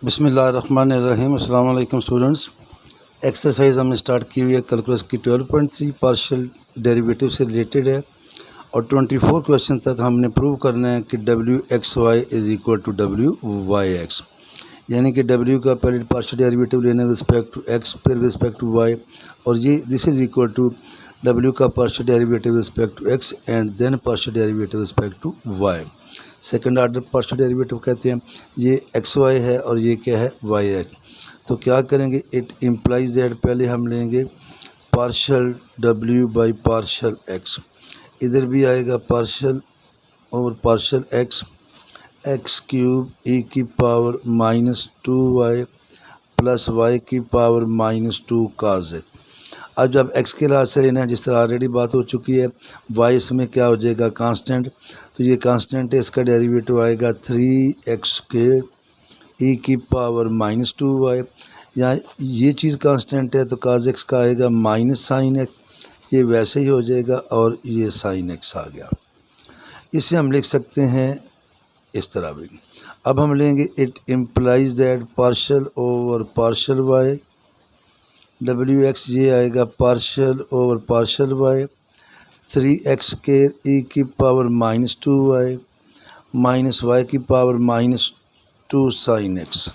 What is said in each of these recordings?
बिस्मिल्लाहिर्रहमानिर्रहीम। अस्सलाम वालेकुम स्टूडेंट्स। एक्सरसाइज हमने स्टार्ट की हुई है कैलकुलस की 12.3 पार्शियल डेरिवेटिव से रिलेटेड है और 24 क्वेश्चन तक हमने प्रूव करना है कि W X Y is equal to W Y X, यानी कि डब्ल्यू का पहले पार्शियल डेरिवेटिव लेना है रिस्पेक्ट टू एक्स, फिर रिस्पेक्ट टू वाई, और ये this is equal to W का partial derivative respect to X and then partial derivative respect to Y. Second order partial derivative कहते हैं। ये एक्स वाई है और ये क्या है, वाई एक्स। तो क्या करेंगे, इट इम्प्लाइज दैट पहले हम लेंगे partial W by partial x, इधर भी आएगा पार्शियल और partial x, x cube E की पावर -2y प्लस वाई की पावर -2 काज एक्स। अब जब एक्स के लिहाज से लेना है, जिस तरह ऑलरेडी बात हो चुकी है, वाई इसमें क्या हो जाएगा, कांस्टेंट। तो ये कांस्टेंट है, इसका डेरिवेटिव आएगा 3x के ई की पावर -2y। यहाँ ये चीज़ कांस्टेंट है तो काज एक्स का आएगा माइनस साइन एक्स, ये वैसे ही हो जाएगा और ये साइन एक्स आ गया। इसे हम लिख सकते हैं इस तरह भी। अब हम लेंगे it implies that partial over partial Y, डब्ल्यू एक्स ये आएगा partial over partial Y, 3x के ई की पावर -2y माइनस वाई की पावर -2 साइन एक्स।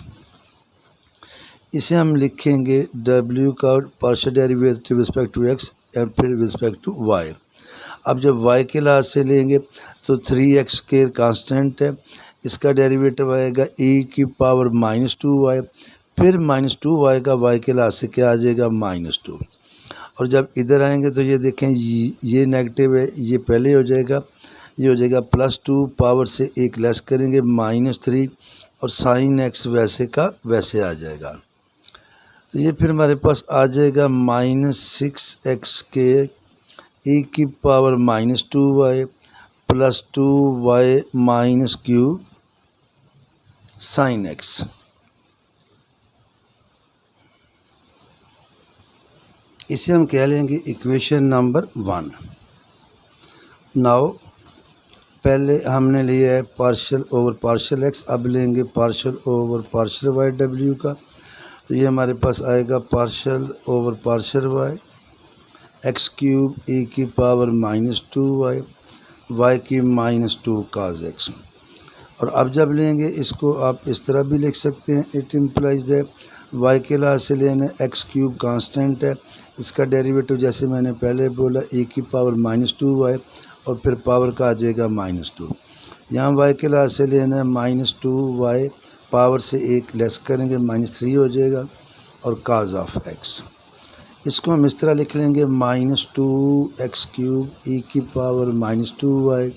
इसे हम लिखेंगे w का partial derivative respect to x और फिर रिस्पेक्ट टू y। अब जब y के लिहाज से लेंगे तो 3x के कांस्टेंट है, इसका डेरिवेटिव आएगा e की पावर -2y, फिर -2y का y के लिहाज से क्या आ जाएगा, -2। और जब इधर आएंगे तो ये देखें ये नेगेटिव है, ये पहले हो जाएगा, ये हो जाएगा +2, पावर से एक लेस करेंगे -3 और साइन एक्स वैसे का वैसे आ जाएगा। तो ये फिर हमारे पास आ जाएगा -6x के ई की power -2y plus 2y minus cube sign x. इसे हम कह लेंगे इक्वेशन नंबर 1। नाउ पहले हमने लिया है पार्शियल ओवर पार्शियल एक्स, अब लेंगे partial over partial Y W का। तो ये हमारे पास आएगा partial over partial Y, X cube E की पावर -2y वाई की -2 काज एक्स। और अब जब लेंगे इसको आप इस तरह भी लिख सकते हैं, इट इम्प्लाइज दैट वाई के लिहाज से लेना एक्स क्यूब कांस्टेंट है, इसका डेरिवेटिव जैसे मैंने पहले बोला e की पावर -2y और फिर पावर का आ जाएगा -2। यहाँ y के लिहाज से लेना है -2y, पावर से एक लेस करेंगे -3 हो जाएगा और काज ऑफ x। इसको हम इस तरह लिख लेंगे -2x क्यूब e की power -2y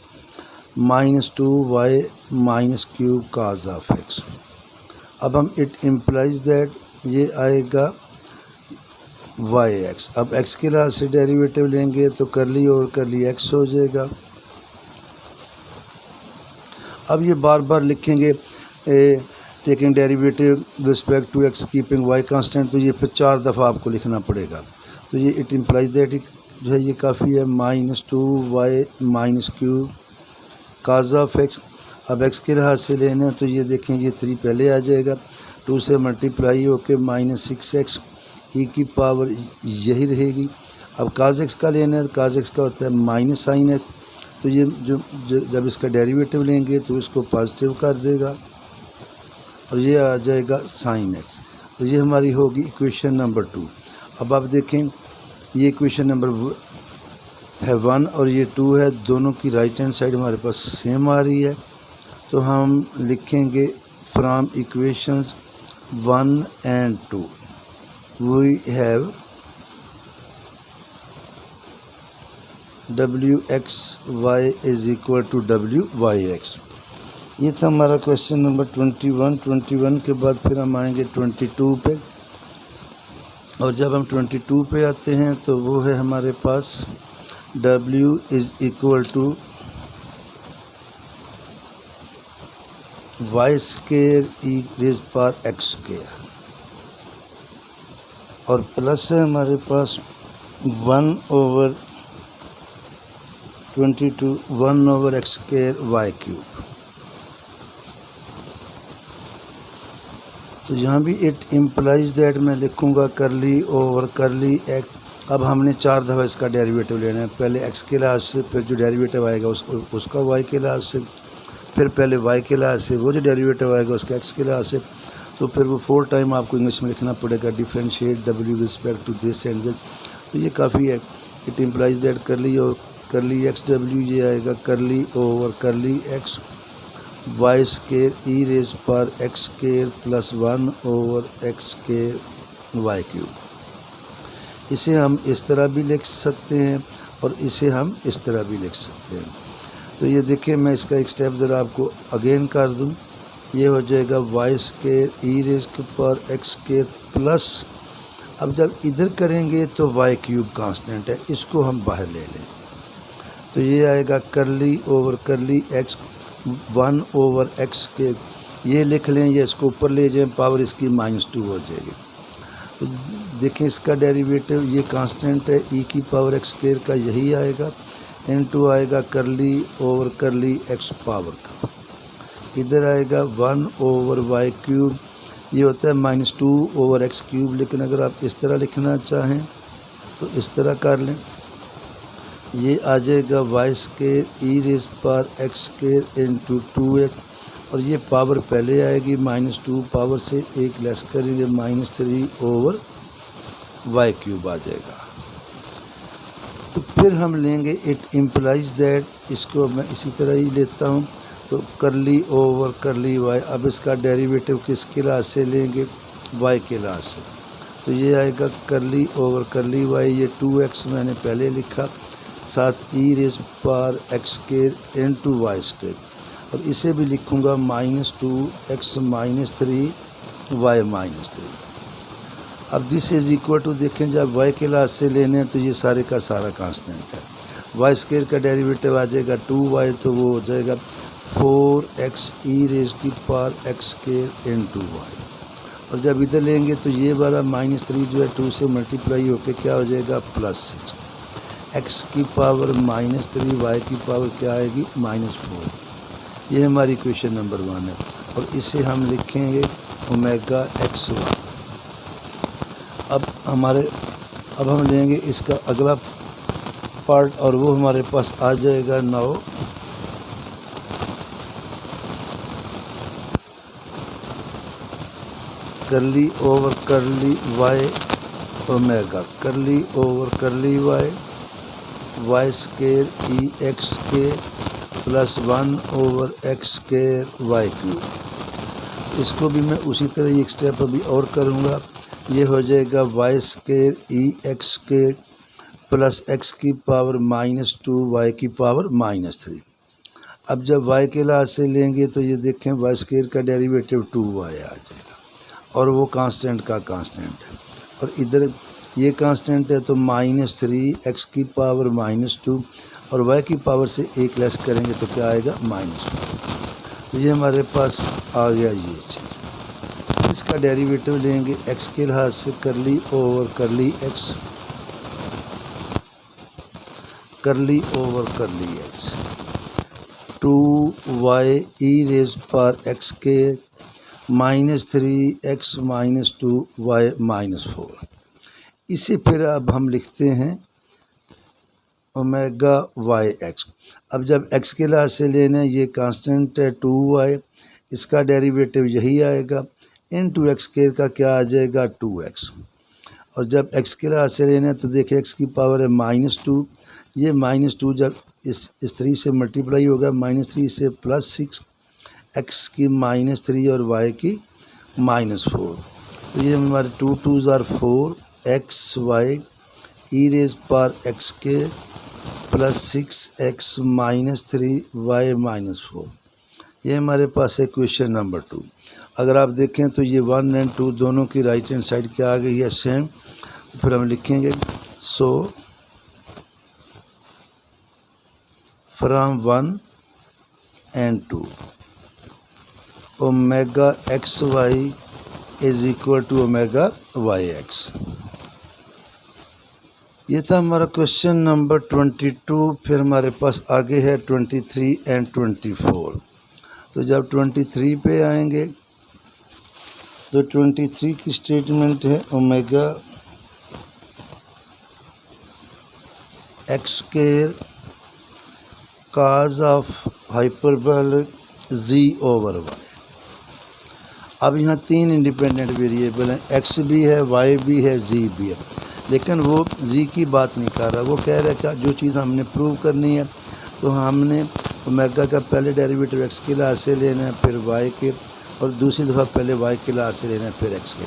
-2y minus cube cause of x। अब हम इट इम्प्लाइज दैट ये आएगा वाई एक्स। अब x के लिहाज से डेरिवेटिव लेंगे तो करली और करली x हो जाएगा। अब ये बार बार लिखेंगे taking derivative respect to x keeping y constant, तो ये फिर 4 दफ़ा आपको लिखना पड़ेगा। तो ये इट इम्प्लाइज दैट जो है ये काफ़ी है -2y minus cube cause of x। अब x के लिहाज से लेना तो ये देखें ये 3 पहले आ जाएगा, 2 से मल्टीप्लाई होके -6x ई की पावर यही रहेगी। अब काज एक्स का लेना है, काज एक्स का होता है माइनस साइन एक्स, तो ये जब इसका डेरिवेटिव लेंगे तो इसको पॉजिटिव कर देगा और ये आ जाएगा साइन एक्स। तो ये हमारी होगी इक्वेशन नंबर 2। अब आप देखें ये इक्वेशन नंबर है 1 और ये 2 है, दोनों की राइट हैंड साइड हमारे पास सेम आ रही है। तो हम लिखेंगे from equations 1 and 2 we have wxy is equal to wyx। ये था हमारा क्वेश्चन नंबर 21 के बाद फिर हम आएंगे 22 पे, और जब हम 22 पे आते हैं तो वो है हमारे पास w is equal to y square E rays power x square, और प्लस है हमारे पास 1/22 x स्क्वायर वाई क्यूब। तो यहाँ भी इट इम्प्लाइज दैट मैं लिखूँगा करली ओवर करली एक्स। अब हमने 4 दफ़ा इसका डेरिवेटिव लेना है, पहले एक्स के लिहाज से, फिर जो डेरिवेटिव आएगा उसका वाई के लिहाज से, फिर पहले वाई के लिहाज से, वो जो डेरिवेटिव आएगा उसका एक्स के लिहाज से। तो फिर वो 4 टाइम आपको इंग्लिश में लिखना पड़ेगा, डिफ्रेंशिएट डब्ल्यू respect to this and this. तो ये काफ़ी है। इट इम्प्लाइज दैट करली और करली एक्स डब्ल्यू, ये आएगा curly over curly X Y square E raise पर x square plus 1 over X square Y cube. इसे हम इस तरह भी लिख सकते हैं और इसे हम इस तरह भी लिख सकते हैं। तो ये देखिए, मैं इसका एक स्टेप ज़रा आपको अगेन कर दूं। ये हो जाएगा वाई स्केयर ई रेज पर एक्स स्केयर प्लस, अब जब इधर करेंगे तो वाई क्यूब कांस्टेंट है, इसको हम बाहर ले लें। तो ये आएगा curly over curly x 1 over X square, ये लिख लें, ये इसको ऊपर ले जाएं, पावर इसकी -2 हो जाएगी। तो देखें इसका डेरिवेटिव ये कांस्टेंट है, ई की पावर एक्स स्केयर का यही आएगा, इनटू आएगा curly over curly x power का, इधर आएगा 1 ओवर वाई क्यूब, ये होता है -2 ओवर एक्स क्यूब। लेकिन अगर आप इस तरह लिखना चाहें तो इस तरह कर लें, ये आ जाएगा वाई स्केयर ई रेज पर एक्स स्केयर इंटू 2x, और ये पावर पहले आएगी -2, पावर से 1 लेस करेंगे -3 ओवर वाई क्यूब आ जाएगा। तो फिर हम लेंगे इट इम्प्लाइज दैट, इसको मैं इसी तरह ही लेता हूँ। तो करली ओवर करली वाई, अब इसका डेरिवेटिव किसके लिहाज से लेंगे, वाई के लिहाज से। तो ये आएगा करली ओवर करली वाई, ये 2x मैंने पहले लिखा, साथ ई रेज पर x square into y square, और इसे भी लिखूँगा -2x -3 वाई -3। अब दिस इज इक्वल टू, देखें जब वाई के लिहाज से लेने हैं तो ये सारे का सारा कांस्टेंट है। वाई स्केयर का डेरिवेटिव आ जाएगा 2y, तो वो हो जाएगा 4x ई रेज की power x square into y, और जब इधर लेंगे तो ये वाला -3 जो है 2 से मल्टीप्लाई होकर क्या हो जाएगा +6, x की पावर -3 वाई की पावर क्या आएगी -4। ये हमारी क्वेश्चन नंबर 1 है, और इसे हम लिखेंगे ओमेगा x1। अब हम लेंगे इसका अगला पार्ट, और वो हमारे पास आ जाएगा 9 curly over curly Y omega curly over curly Y square E X square plus 1 over X square Y cube. इसको भी मैं उसी तरह एक स्टेप अभी और करूँगा। ये हो जाएगा Y square E X square plus x की पावर -2 वाई की पावर -3। अब जब वाई के लिहाज से लेंगे तो ये देखें वाई स्केयर का डेरिवेटिव 2y आ जाएगा, और वो कांस्टेंट का कांस्टेंट है, और इधर ये कांस्टेंट है तो -3 एक्स की पावर -2, और वाई की पावर से 1 लेस करेंगे तो क्या आएगा -2। तो ये हमारे पास आ गया ये चीज़। इसका डेरिवेटिव लेंगे एक्स के लिहाज से, करली ओवर करली एक्स, करली ओवर करली एक्स 2y ई रेज पर एक्स के -3x -2y -4। इसे फिर अब हम लिखते हैं ओमेगा वाई एक्स। अब जब x के लिहाज से लेना है, ये कांस्टेंट है 2y, इसका डेरिवेटिव यही आएगा, इनटू एक्स स्क्वायर का क्या आ जाएगा 2x, और जब x के लिहाज से लेना है तो देखिए x की पावर है -2, ये -2 जब इस 3 से मल्टीप्लाई होगा, -3 से +6, x की -3 और y की -4। तो ये हमारे 2 2s are 4 x y e raise पर एक्स के प्लस 6x -3 y -4। ये हमारे पास है क्वेश्चन नंबर 2। अगर आप देखें तो ये 1 और 2 दोनों की राइट हैंड साइड क्या आ गई है सेम, तो फिर हम लिखेंगे सो फ्रॉम 1 और 2 omega x y is equal to omega Y x. ये था हमारा क्वेश्चन नंबर 22। फिर हमारे पास आगे है 23 और 24। तो जब 23 पे आएंगे तो 23 की स्टेटमेंट है omega x square cos of hyperbolic ji over Y. अब यहाँ तीन इंडिपेंडेंट वेरिएबल हैं, एक्स भी है, वाई भी है, जी भी है, लेकिन वो जी की बात नहीं कर रहा। वो कह रहा है कि जो चीज़ हमने प्रूव करनी है तो हमने ओमेगा का पहले डेरिवेटिव एक्स के लिहाज से लेना है, फिर वाई के, और दूसरी दफ़ा पहले वाई के लिहाज से लेना है, फिर एक्स के।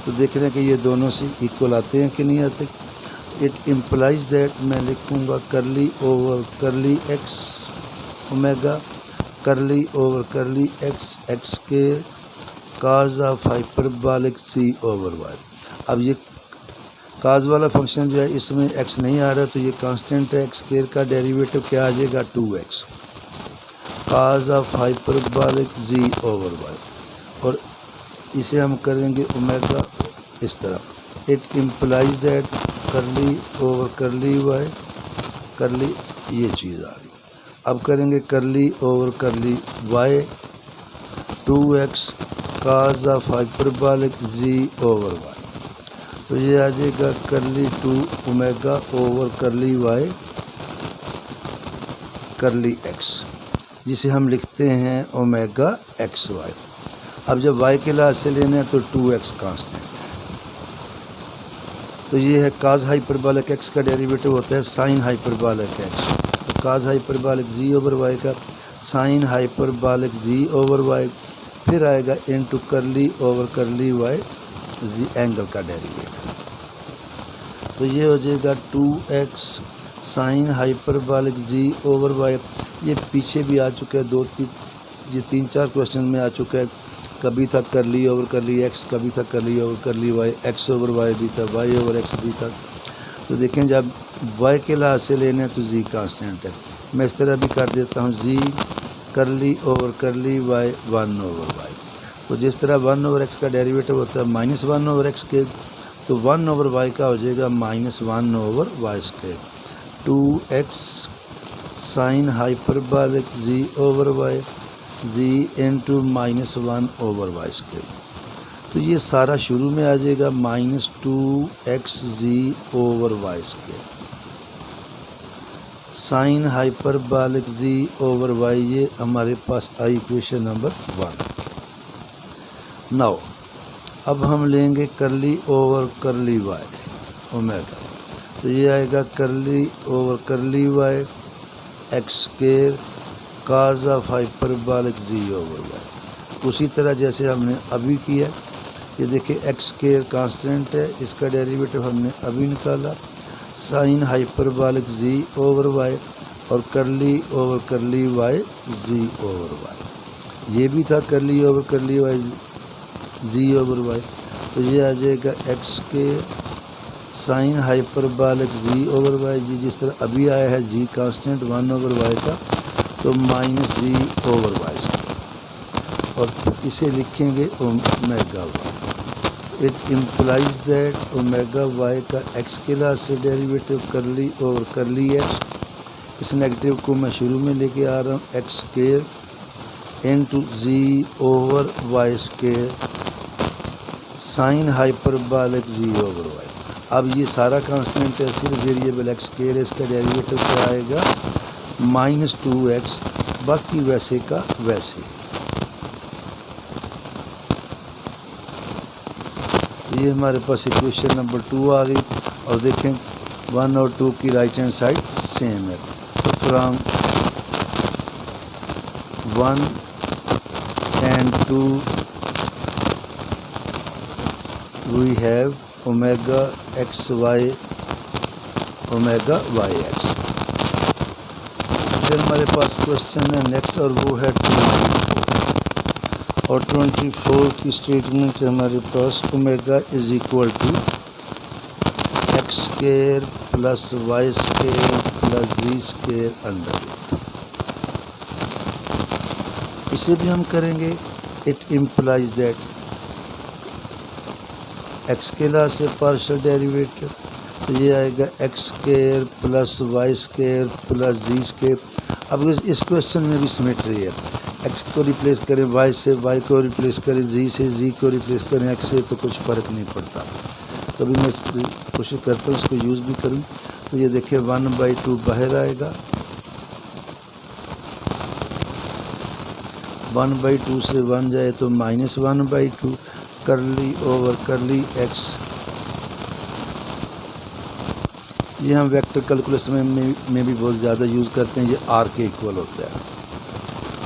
तो देख रहे हैं कि ये दोनों से इक्वल आते हैं कि नहीं आते। इट इम्प्लाइज दैट, मैं लिखूँगा curly over curly X omega curly over curly X X के cos of hyperbolic C over Y. अब ये काज वाला फंक्शन जो है इसमें एक्स नहीं आ रहा, तो ये कांस्टेंट है, एक्स स्क्वायर का डेरिवेटिव क्या आ जाएगा 2x cos of hyperbolic ji over y, और इसे हम करेंगे ओमेगा इस तरह। It implies that curly over curly Y curly, ये चीज़ आ गई। अब करेंगे curly over curly y 2x cos of hyperbolic ji over y, तो ये आ जाएगा curly 2 omega over curly Y curly x, जिसे हम लिखते हैं ओमेगा एक्स वाई। अब जब वाई के लिहाज से लेना है तो 2x कांस्टेंट, तो ये है काज हाइपरबोलिक एक्स का डेरिवेटिव होता है साइन हाइपरबोलिक एक्स, तो काज हाइपरबोलिक जी ओवर वाई का साइन हाइपरबोलिक जी ओवर वाई, फिर आएगा into curly over curly Y Z angle का डेरिवेटिव, तो ये हो जाएगा 2x साइन हाइपरबोलिक जी ओवर वाई। ये पीछे भी आ चुका है, ये 3-4 क्वेश्चन में आ चुका है। कभी था करली ओवर करली एक्स, कभी था करली over curly Y, X over Y भी था, वाई ओवर एक्स भी था। तो देखें जब वाई के लिहाज से लेने हैं तो जी कांस्टेंट है। मैं इस तरह भी कर देता हूँ, जी करली over curly Y 1 over y, तो जिस तरह 1 ओवर एक्स का डेरिवेटिव होता है -1 ओवर एक्स के, तो 1 ओवर वाई का हो जाएगा -1 over Y square 2x sine hyperbolic जी over Y Z into -1 over Y square. तो ये सारा शुरू में आ जाएगा -2x Z over Y square sine hyperbolic जी ओवर वाई, ये हमारे पास आई इक्वेशन नंबर 1। नाउ अब हम लेंगे करली ओवर करली वाई ओमेगा, तो ये आएगा curly over curly Y x square cos of hyperbolic ji over y. उसी तरह जैसे हमने अभी किया, ये देखिए एक्स स्क्वायर कांस्टेंट है, इसका डेरिवेटिव हमने अभी निकाला साइन हाइपरबोलिक जी ओवर वाई, और करली ओवर करली वाई जी ओवर वाई, ये भी था करली ओवर करली वाई जी ओवर वाई, तो ये आ जाएगा एक्स के साइन हाइपरबोलिक जी ओवर वाई, जी जिस तरह अभी आया है जी कांस्टेंट 1 ओवर वाई का, तो -g ओवर वाई, और इसे लिखेंगे omega y. It implies that omega y का एक्स के लिहाज से डेरिवेटिव करली ओवर करली एक्स, इस नेगेटिव को मैं शुरू में लेके आ रहा हूँ, X square into Z over Y square sine hyperbolic जी ओवर वाई। अब ये सारा कांस्टेंट है, सिर्फ वेरिएबल एक्स स्क्वायर, इसका डेरिवेटिव क्या आएगा -2x, बाकी वैसे का वैसे। ये हमारे पास इक्वेशन नंबर 2 आ गई, और देखें 1 और 2 की राइट हैंड साइड सेम है, तो from 1 and 2 we have omega xy omega Y x. फिर हमारे पास क्वेश्चन है नेक्स्ट, और वो है 24, और 24 की स्टेटमेंट है हमारे पास omega is equal to X square plus Y square plus Z square under. इसे भी हम करेंगे, इट इम्प्लाइज दैट एक्स के लिहाज से पार्शियल डेरिवेटिव, तो ये आएगा X square plus Y square plus Z square. अब इस क्वेश्चन में भी सिमेट्री है, एक्स को रिप्लेस करें वाई से, वाई को रिप्लेस करें जी से, जी को रिप्लेस करें एक्स से, तो कुछ फ़र्क नहीं पड़ता। तो अभी मैं कोशिश करता हूँ इसको यूज़ भी करूँ। तो ये देखिए 1/2 बाहर आएगा, 1/2 से 1 जाए तो -1/2 करली ओवर करली एक्स। ये हम वेक्टर कैलकुलस में भी बहुत ज़्यादा यूज़ करते हैं, ये आर के इक्वल होता है।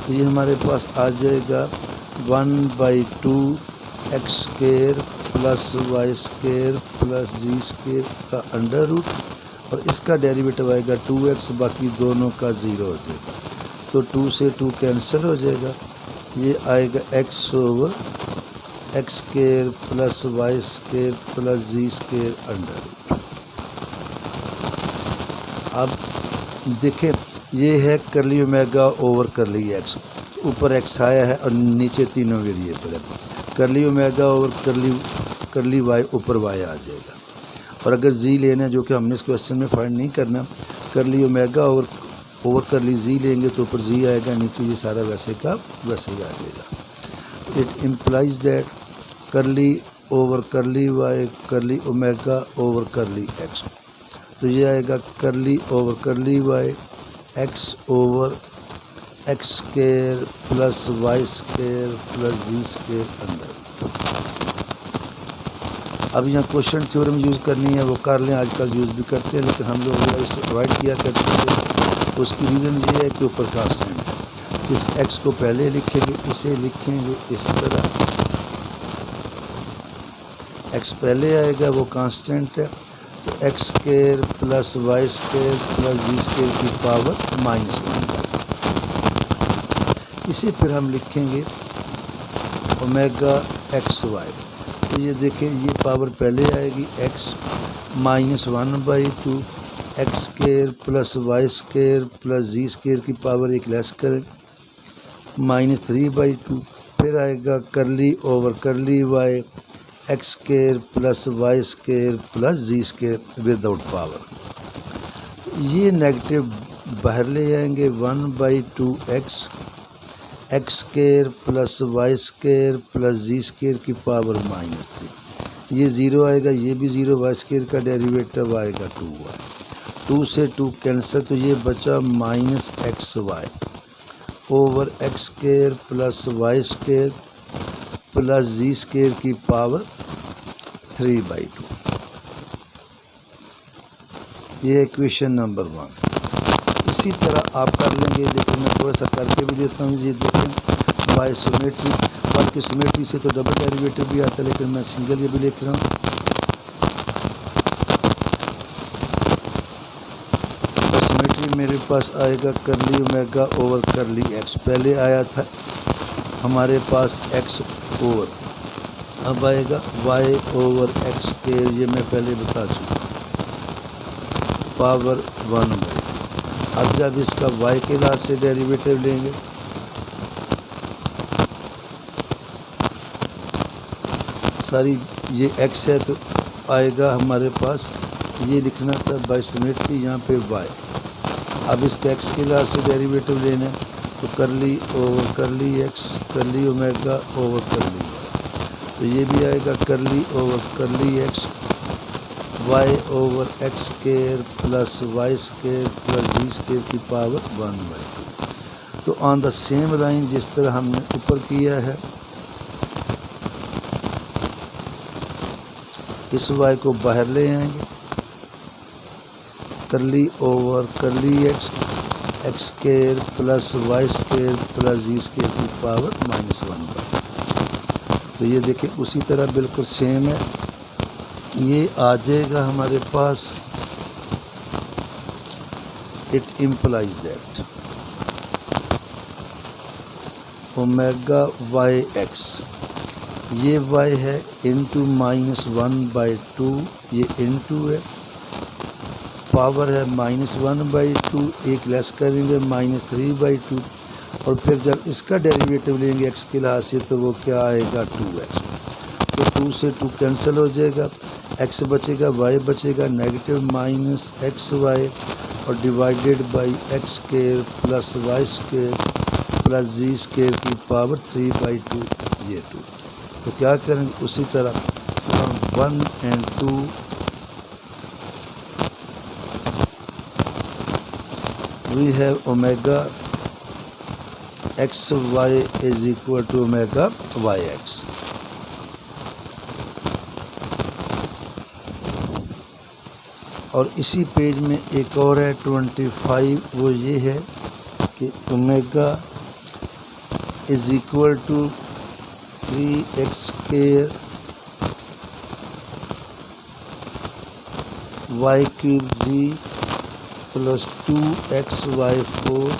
तो ये हमारे पास आ जाएगा 1/2 X square plus Y square plus Z square का अंडर रूट, और इसका डेरिवेटिव आएगा 2x, बाकी दोनों का 0 हो जाएगा। तो 2 से 2 कैंसिल हो जाएगा, ये आएगा x over X square plus Y square plus Z square under root. अब देखें ये है curly omega over curly X, ऊपर एक्स आया है और नीचे तीनों वेरिएबल है। Curly omega over curly Y, ऊपर वाई आ जाएगा। और अगर जी लेना है, जो कि हमने इस क्वेश्चन में फाइंड नहीं करना, करली ओमेगा ओवर करली जी लेंगे तो ऊपर जी आएगा, नीचे ये सारा वैसे का वैसे ही आ जाएगा। It implies that curly over curly Y curly omega over curly X. तो ये आएगा curly over curly Y X over X square plus Y square plus Z square under. अब यहाँ क्वेश्चन थ्योरम यूज़ करनी है वो कर लें, आजकल यूज़ भी करते हैं, लेकिन हम लोग इसे अवॉइड किया करते हैं। तो उसकी रीज़न ये है कि ऊपर कांस्टेंट है। इस एक्स को पहले लिखेंगे, इसे लिखेंगे इस तरह, एक्स पहले आएगा, वो कांस्टेंट है। तो X square plus Y square plus Z square की पावर -1। इसे फिर हम लिखेंगे ओमेगा एक्स वाई। तो ये देखें, ये पावर पहले आएगी x -1/2 X square plus Y square plus Z square की पावर एक लेस करें -3/2। फिर आएगा curly over curly Y x square plus Y square plus Z square without power. ये नेगेटिव बाहर ले आएंगे 1/2 X square plus Y square plus Z square की पावर -3। ये 0 आएगा, ये भी 0, वाई स्क्वायर का डेरिवेटिव आएगा 2y। 2 से 2 कैंसिल, तो ये बचा -xy over X square plus Y square plus Z square की पावर 3/2। ये इक्वेशन नंबर 1। इसी तरह आप कर लेंगे, लेकिन मैं थोड़ा सा करके भी देता हूँ। ये देखें बाय सिमेट्री, बल्कि सिमेट्री से तो डबल डेरिवेटिव भी आता है, लेकिन मैं सिंगल ये भी लिख रहा हूँ। सिमेट्री मेरे पास आएगा करली ओमेगा ओवर करली एक्स। पहले आया था हमारे पास एक्स ओवर, अब आएगा वाई ओवर एक्स के, ये मैं पहले बता चुका, पावर 1/2। अब जब इसका y के लाज से डेरिवेटिव लेंगे, सारी ये x है तो आएगा हमारे पास, ये लिखना था बाय सिमेट्री, यहाँ पे y। अब इसका x के लाज से डेरिवेटिव लेना है, तो करली ओवर करली x करली ओमेगा ओवर करली y। तो ये भी आएगा curly over curly x Y over X square plus Y square plus Z square की पावर 1/2। तो ऑन द सेम लाइन जिस तरह हमने ऊपर किया है, इस y को बाहर ले आएंगे, curly over curly X square plus Y square plus Z square की पावर -1/2। तो ये देखिए उसी तरह बिल्कुल सेम है, ये आ जाएगा हमारे पास। It implies that omega Y x, ये y है इंटू -1/2, ये इंटू है, पावर है -1/2, एक लेस करेंगे -3/2, और फिर जब इसका डेरिवेटिव लेंगे x के लिहाज से तो वो क्या आएगा 2x। तो 2 से 2 कैंसिल हो जाएगा, x बचेगा, y बचेगा, नेगेटिव -xy और divided by x square plus Y square plus g square की पावर 3/2 ये 2। तो क्या करेंगे उसी तरह 1 and 2 we have omega xy is equal to omega yx। और इसी पेज में एक और है 25, वो ये है कि omega is equal to 3x square y cube ji plus 2xy4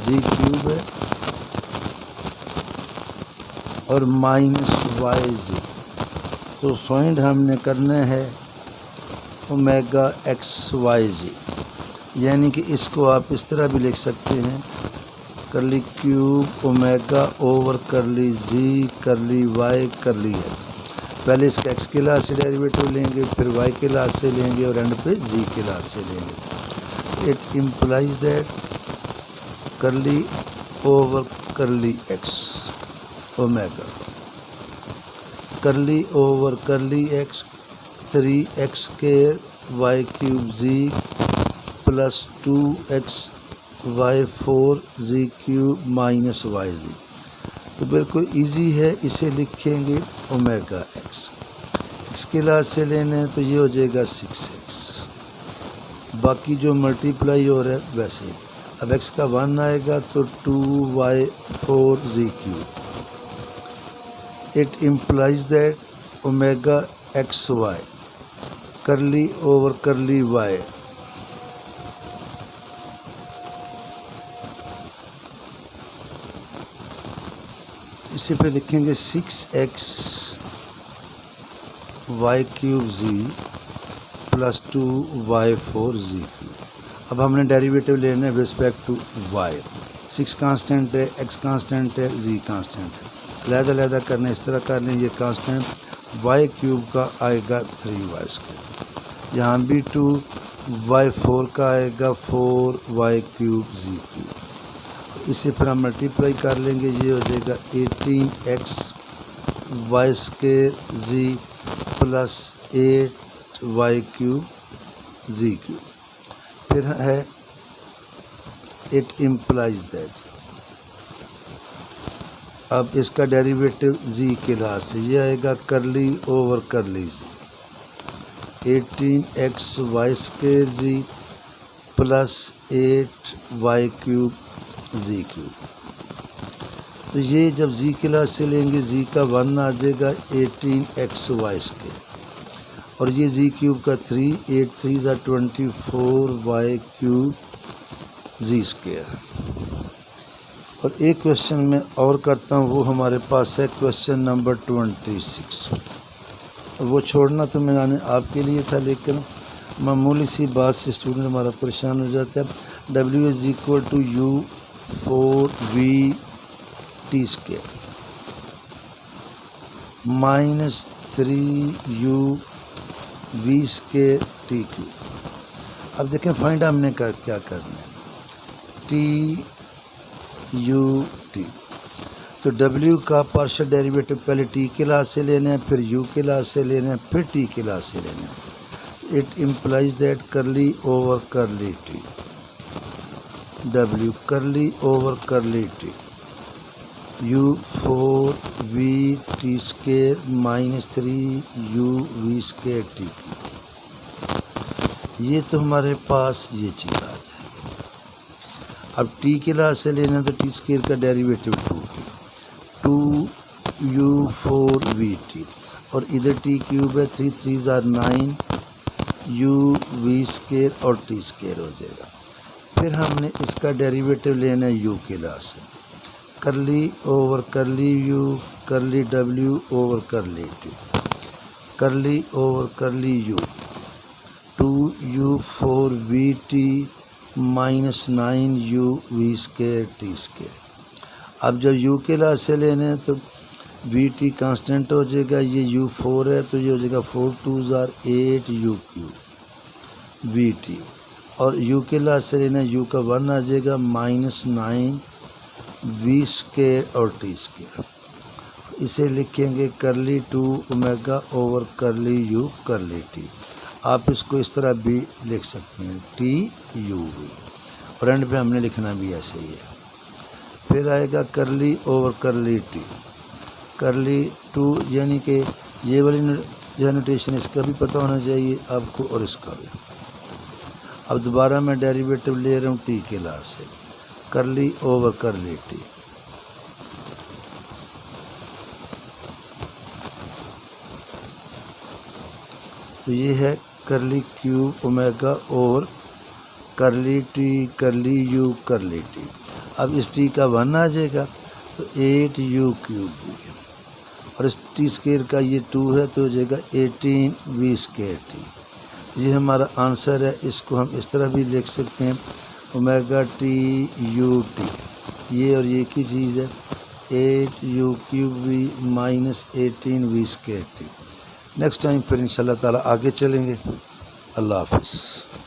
ji cube है और माइनस वाई जी। तो फाइंड हमने करना है ओमेगा एक्स वाई जी, यानी कि इसको आप इस तरह भी लिख सकते हैं करली क्यूब ओमेगा ओवर करली जी करली वाई करली है। पहले इसका एक्स के लाज से डेरिवेटिव लेंगे, फिर वाई के लाज से लेंगे और एंड पे जी के लाज से लेंगे। It implies that curly over curly X omega curly over curly X 3x square Y cube ji plus 2xy4 ji cube minus Y Z. तो बिल्कुल इजी है, इसे लिखेंगे ओमेगा एक्स। एक्स के लाज से लेने तो ये हो जाएगा 6x, बाकी जो मल्टीप्लाई हो रहा है वैसे ही। अब x का 1 आएगा तो 2y4 g cube. It implies that omega x y curly over curly y इसी पे लिखेंगे 6x वाई क्यूब जी प्लस 2y4 जी क्यूब। अब हमने डेरिवेटिव लेना है with respect to y। 6 constant है, x कांस्टेंट है, z कांस्टेंट है। अलग-अलग करने इस तरह कर लें, ये कांस्टेंट y क्यूब का आएगा 3y स्क्वायर, यहाँ भी 2y4 का आएगा 4y क्यूब z क्यूब। इसे फिर हम मल्टीप्लाई कर लेंगे, ये हो जाएगा 18x y square z plus 8y cube z cube. फिर है इट इम्प्लाइज दैट, अब इसका डेरिवेटिव z के लाज से ये आएगा करली ओवर करली जी 18x वाई स्क्वायर जी प्लस 8y क्यूब जी क्यूब। तो ये जब z के लाज से लेंगे z का 1 आ जाएगा 18x वाई स्क्वायर और ये जी क्यूब का 3, 8 3 ज़ा 24y क्यूब जी स्क्वायर। और एक क्वेश्चन में और करता हूँ, वो हमारे पास है क्वेश्चन नंबर 26। वो छोड़ना तो मैंने आपके लिए था, लेकिन मामूली सी बात से स्टूडेंट हमारा परेशान हो जाता है। W is equal to U4V t square minus 3U V square t cube. अब देखें फाइंड हमने क्या करना है, टी यू टी। तो W का पार्शियल डेरिवेटिव पहले t के लाज से लेना है, फिर u के लाज से लेना है, फिर t के लाज से लेना है। It implies that curly over करली टी W करली ओवर करली T U4V t square minus 3U V square T. ये तो हमारे पास ये चीज़ आ जाए। अब t के लाज से लेना तो टी स्क्वायर का डेरिवेटिव 2U4VT और इधर t क्यूब है 3 3 ज़ा 9 UV स्क्वायर और टी स्क्वायर हो जाएगा। फिर हमने इसका डेरिवेटिव लेना है u के लाज से, करली ओवर करली u करली w ओवर करली t करली ओवर करली u 2U4VT minus 9UV square T square. अब जब u के लाज से लेने हैं तो VT कांस्टेंट हो जाएगा, ये U4 है तो ये हो जाएगा 4 2 ज़ा 8U क्यूब VT और यू के लास्ट से लेना, यू का 1 आ जाएगा -9 v स्क्वायर और t स्क्वायर। इसे लिखेंगे करली 2 ओमेगा ओवर करली यू करली टी। आप इसको इस तरह भी लिख सकते हैं टी यू भी, और एंड पे हमने लिखना भी ऐसे ही है। फिर आएगा करली ओवर करली टी, करली 2 यानी कि ये वाली जो नोटेशन इसका भी पता होना चाहिए आपको और इसका भी। अब दोबारा मैं डेरिवेटिव ले रहा हूँ टी के लास्ट से, करली ओवर करली टी। तो ये है करली क्यूब ओमेगा ओवर करली टी करली यू करली टी। अब इस टी का 1 आ जाएगा तो 8 यू क्यूब भी, और इस टी स्क्वायर का ये 2 है तो हो जाएगा 18 वी स्क्वायर टी। ये हमारा आंसर है। इसको हम इस तरह भी लिख सकते हैं ओमेगा टी यू टी, ये और ये की चीज़ है 8 u cube v minus 18 v square t. Next time फिर इंशाल्लाह ताला आगे चलेंगे। अल्लाह हाफिज़।